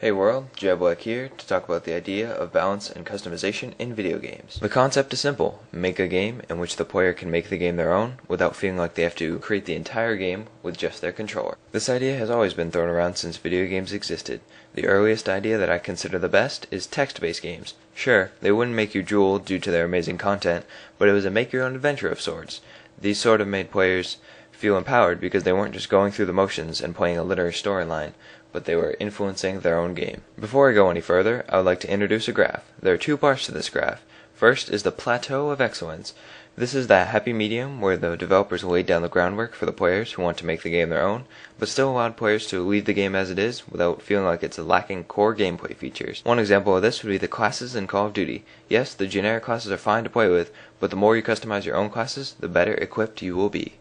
Hey world, Jeblek here to talk about the idea of balance and customization in video games. The concept is simple. Make a game in which the player can make the game their own without feeling like they have to create the entire game with just their controller. This idea has always been thrown around since video games existed. The earliest idea that I consider the best is text-based games. Sure, they wouldn't make you drool due to their amazing content, but it was a make-your-own adventure of sorts. These sort of made players feel empowered because they weren't just going through the motions and playing a linear storyline, but they were influencing their own game. Before I go any further, I would like to introduce a graph. There are two parts to this graph. First is the plateau of excellence. This is that happy medium where the developers laid down the groundwork for the players who want to make the game their own, but still allowed players to leave the game as it is without feeling like it's lacking core gameplay features. One example of this would be the classes in Call of Duty. Yes, the generic classes are fine to play with, but the more you customize your own classes, the better equipped you will be.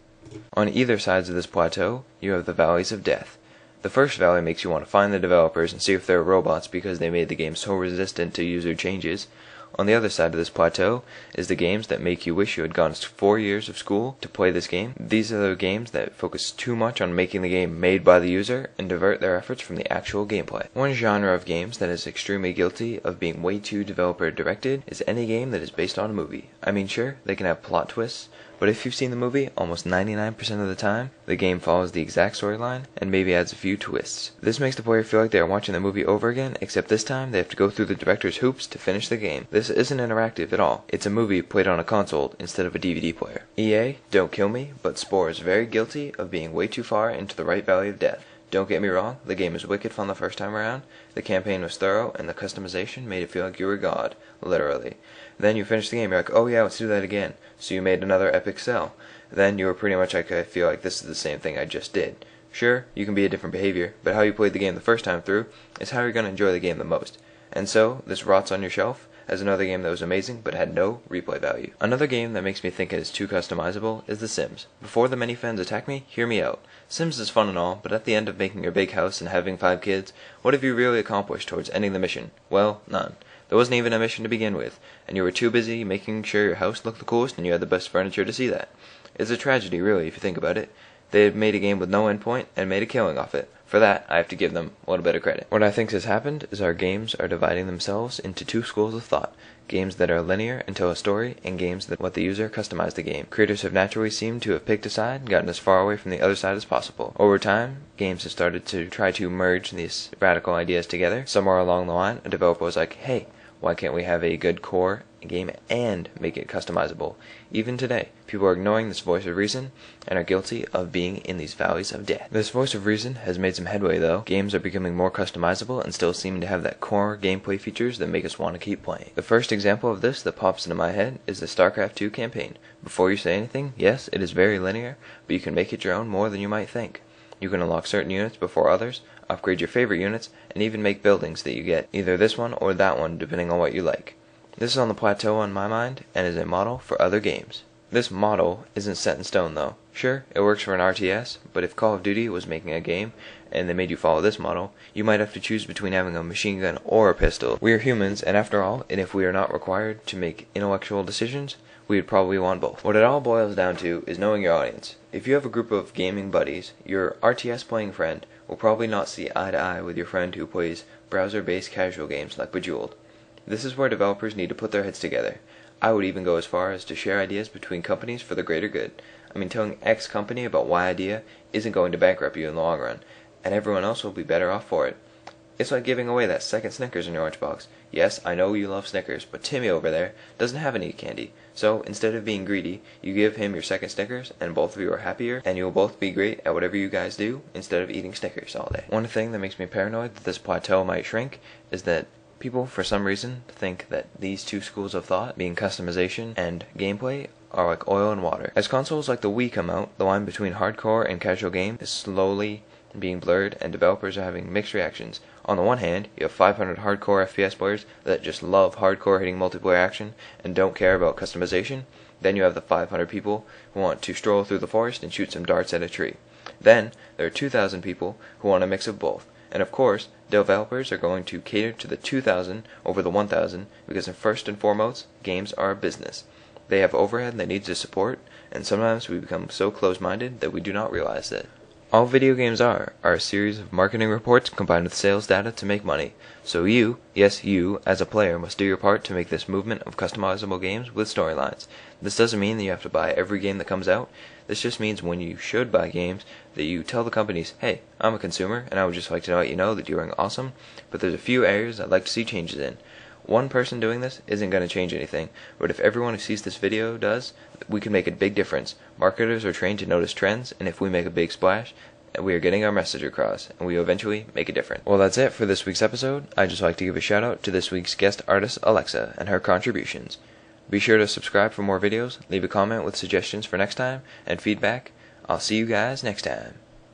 On either sides of this plateau, you have the valleys of death. The first valley makes you want to find the developers and see if they're robots because they made the game so resistant to user changes. On the other side of this plateau is the games that make you wish you had gone 4 years of school to play this game. These are the games that focus too much on making the game made by the user and divert their efforts from the actual gameplay. One genre of games that is extremely guilty of being way too developer directed is any game that is based on a movie. I mean, sure, they can have plot twists, but if you've seen the movie, almost 99% of the time, the game follows the exact storyline and maybe adds a few twists. This makes the player feel like they are watching the movie over again, except this time they have to go through the director's hoops to finish the game. This isn't interactive at all. It's a movie played on a console instead of a DVD player. EA, don't kill me, but Spore is very guilty of being way too far into the right valley of death. Don't get me wrong, the game is wicked fun the first time around, the campaign was thorough, and the customization made it feel like you were God, literally. Then you finish the game, you're like, oh yeah, let's do that again. So you made another epic sell. Then you were pretty much like, I feel like this is the same thing I just did. Sure, you can be a different behavior, but how you played the game the first time through is how you're going to enjoy the game the most. And so, this rots on your shelf as another game that was amazing but had no replay value. Another game that makes me think it is too customizable is The Sims. Before the many fans attack me, hear me out. Sims is fun and all, but at the end of making your big house and having 5 kids, what have you really accomplished towards ending the mission? Well, none. There wasn't even a mission to begin with, and you were too busy making sure your house looked the coolest and you had the best furniture to see that. It's a tragedy, really, if you think about it. They had made a game with no endpoint and made a killing off it. For that, I have to give them a little bit of credit. What I think has happened is our games are dividing themselves into two schools of thought. Games that are linear and tell a story, and games that let the user customize the game. Creators have naturally seemed to have picked a side and gotten as far away from the other side as possible. Over time, games have started to try to merge these radical ideas together. Somewhere along the line, a developer was like, hey, why can't we have a good core game and make it customizable? Even today, people are ignoring this voice of reason and are guilty of being in these valleys of death. This voice of reason has made some headway though. Games are becoming more customizable and still seem to have that core gameplay features that make us want to keep playing. The first example of this that pops into my head is the StarCraft 2 campaign. Before you say anything, yes, it is very linear, but you can make it your own more than you might think. You can unlock certain units before others, upgrade your favorite units, and even make buildings that you get either this one or that one depending on what you like. This is on the plateau on my mind and is a model for other games. This model isn't set in stone though. Sure, it works for an RTS, but if Call of Duty was making a game and they made you follow this model, you might have to choose between having a machine gun or a pistol. We are humans, and after all, and if we are not required to make intellectual decisions, we would probably want both. What it all boils down to is knowing your audience. If you have a group of gaming buddies, your RTS playing friend will probably not see eye to eye with your friend who plays browser-based casual games like Bejeweled. This is where developers need to put their heads together. I would even go as far as to share ideas between companies for the greater good. I mean, telling X company about Y idea isn't going to bankrupt you in the long run, and everyone else will be better off for it. It's like giving away that second Snickers in your lunchbox. Yes, I know you love Snickers, but Timmy over there doesn't have any candy. So, instead of being greedy, you give him your second Snickers, and both of you are happier, and you will both be great at whatever you guys do, instead of eating Snickers all day. One thing that makes me paranoid that this plateau might shrink is that people, for some reason, think that these two schools of thought, being customization and gameplay, are like oil and water. As consoles like the Wii come out, the line between hardcore and casual game is slowly being blurred, and developers are having mixed reactions. On the one hand, you have 500 hardcore FPS players that just love hardcore hitting multiplayer action and don't care about customization. Then you have the 500 people who want to stroll through the forest and shoot some darts at a tree. Then, there are 2,000 people who want a mix of both. And of course, developers are going to cater to the 2,000 over the 1,000 because first and foremost, games are a business. They have overhead that needs to support, and sometimes we become so close-minded that we do not realize it. All video games are a series of marketing reports combined with sales data to make money. So you, yes you, as a player must do your part to make this movement of customizable games with storylines. This doesn't mean that you have to buy every game that comes out. This just means when you should buy games, that you tell the companies, hey, I'm a consumer, and I would just like to let you know that you're doing awesome, but there's a few areas I'd like to see changes in. One person doing this isn't going to change anything, but if everyone who sees this video does, we can make a big difference. Marketers are trained to notice trends, and if we make a big splash, we are getting our message across, and we will eventually make a difference. Well, that's it for this week's episode. I'd just like to give a shout out to this week's guest artist, Alexa, and her contributions. Be sure to subscribe for more videos, leave a comment with suggestions for next time, and feedback. I'll see you guys next time.